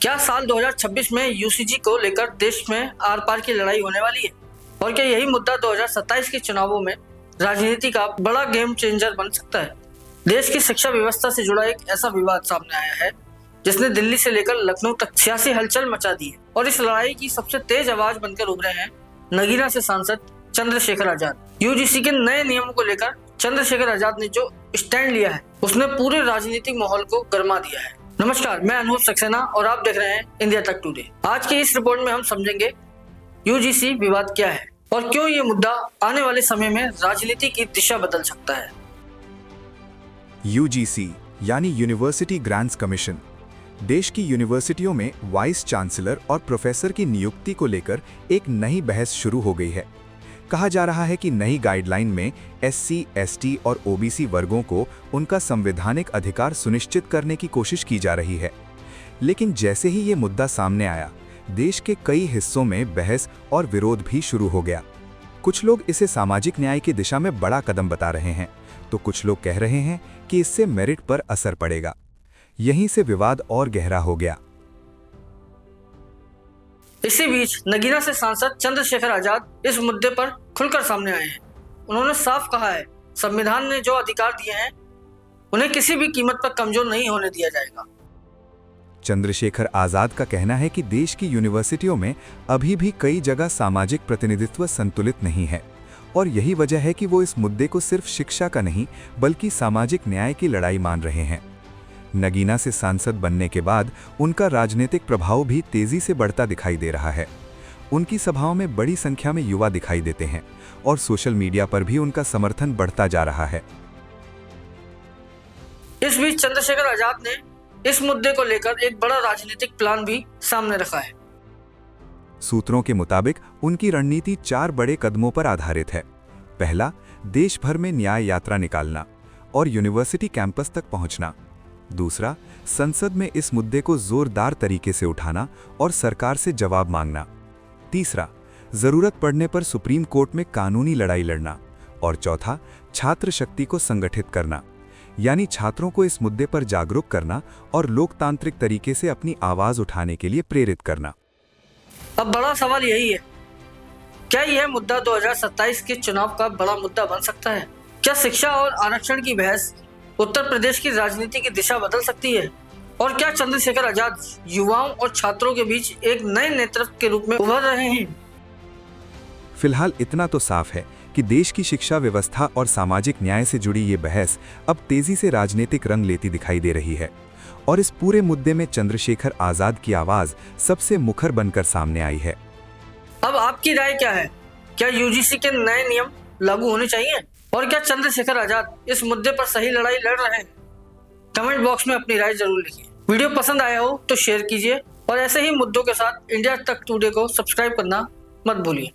क्या साल 2026 में यूजीसी को लेकर देश में आर पार की लड़ाई होने वाली है? और क्या यही मुद्दा 2027 के चुनावों में राजनीति का बड़ा गेम चेंजर बन सकता है? देश की शिक्षा व्यवस्था से जुड़ा एक ऐसा विवाद सामने आया है जिसने दिल्ली से लेकर लखनऊ तक सियासी हलचल मचा दी है। और इस लड़ाई की सबसे तेज आवाज बनकर उभरे हैं नगीना से सांसद चंद्रशेखर आजाद। यूजीसी के नए नियमों को लेकर चंद्रशेखर आजाद ने जो स्टैंड लिया है उसने पूरे राजनीतिक माहौल को गर्मा दिया है। नमस्कार, मैं अनूप सक्सेना और आप देख रहे हैं इंडिया तक टुडे। आज की इस रिपोर्ट में हम समझेंगे यूजीसी विवाद क्या है और क्यों ये मुद्दा आने वाले समय में राजनीति की दिशा बदल सकता है। यूजीसी यानी यूनिवर्सिटी ग्रांट्स कमीशन देश की यूनिवर्सिटियों में वाइस चांसलर और प्रोफेसर की नियुक्ति को लेकर एक नई बहस शुरू हो गई है। कहा जा रहा है कि नई गाइडलाइन में एससी, एसटी और ओबीसी वर्गों को उनका संवैधानिक अधिकार सुनिश्चित करने की कोशिश की जा रही है। लेकिन जैसे ही ये मुद्दा सामने आया, देश के कई हिस्सों में बहस और विरोध भी शुरू हो गया। कुछ लोग इसे सामाजिक न्याय की दिशा में बड़ा कदम बता रहे हैं, तो कुछ लोग कह रहे हैं कि इससे मेरिट पर असर पड़ेगा। यहीं से विवाद और गहरा हो गया। इसी बीच नगीना से सांसद चंद्रशेखर आजाद इस मुद्दे पर खुलकर सामने आए हैं। उन्होंने साफ कहा है, संविधान ने जो अधिकार दिए हैं उन्हें किसी भी कीमत पर कमजोर नहीं होने दिया जाएगा। चंद्रशेखर आजाद का कहना है कि देश की यूनिवर्सिटियों में अभी भी कई जगह सामाजिक प्रतिनिधित्व संतुलित नहीं है और यही वजह है कि वो इस मुद्दे को सिर्फ शिक्षा का नहीं बल्कि सामाजिक न्याय की लड़ाई मान रहे हैं। नगीना से सांसद बनने के बाद उनका राजनीतिक प्रभाव भी तेजी से बढ़ता दिखाई दे रहा है। उनकी सभाओं में बड़ी संख्या में युवा दिखाई देते हैं और सोशल मीडिया पर भी उनका समर्थन बढ़ता जा रहा है। इस बीच चंद्रशेखर आजाद ने इस मुद्दे को लेकर एक बड़ा राजनीतिक प्लान भी सामने रखा है। सूत्रों के मुताबिक उनकी रणनीति 4 बड़े कदमों पर आधारित है। पहला, देश भर में न्याय यात्रा निकालना और यूनिवर्सिटी कैंपस तक पहुंचना। दूसरा, संसद में इस मुद्दे को जोरदार तरीके से उठाना और सरकार से जवाब मांगना। तीसरा, जरूरत पड़ने पर सुप्रीम कोर्ट में कानूनी लड़ाई लड़ना। और चौथा, छात्र शक्ति को संगठित करना, यानी छात्रों को इस मुद्दे पर जागरूक करना और लोकतांत्रिक तरीके से अपनी आवाज उठाने के लिए प्रेरित करना। अब बड़ा सवाल यही है, क्या यह मुद्दा 2027 के चुनाव का बड़ा मुद्दा बन सकता है? क्या शिक्षा और आरक्षण की बहस उत्तर प्रदेश की राजनीति की दिशा बदल सकती है? और क्या चंद्रशेखर आजाद युवाओं और छात्रों के बीच एक नए नेतृत्व के रूप में उभर रहे हैं? फिलहाल इतना तो साफ है कि देश की शिक्षा व्यवस्था और सामाजिक न्याय से जुड़ी ये बहस अब तेजी से राजनीतिक रंग लेती दिखाई दे रही है और इस पूरे मुद्दे में चंद्रशेखर आजाद की आवाज सबसे मुखर बनकर सामने आई है। अब आपकी राय क्या है? क्या यूजीसी के नए नियम लागू होने चाहिए? और क्या चंद्रशेखर आजाद इस मुद्दे पर सही लड़ाई लड़ रहे हैं? कमेंट बॉक्स में अपनी राय जरूर लिखिए। वीडियो पसंद आया हो तो शेयर कीजिए और ऐसे ही मुद्दों के साथ इंडिया तक टुडे को सब्सक्राइब करना मत भूलिए।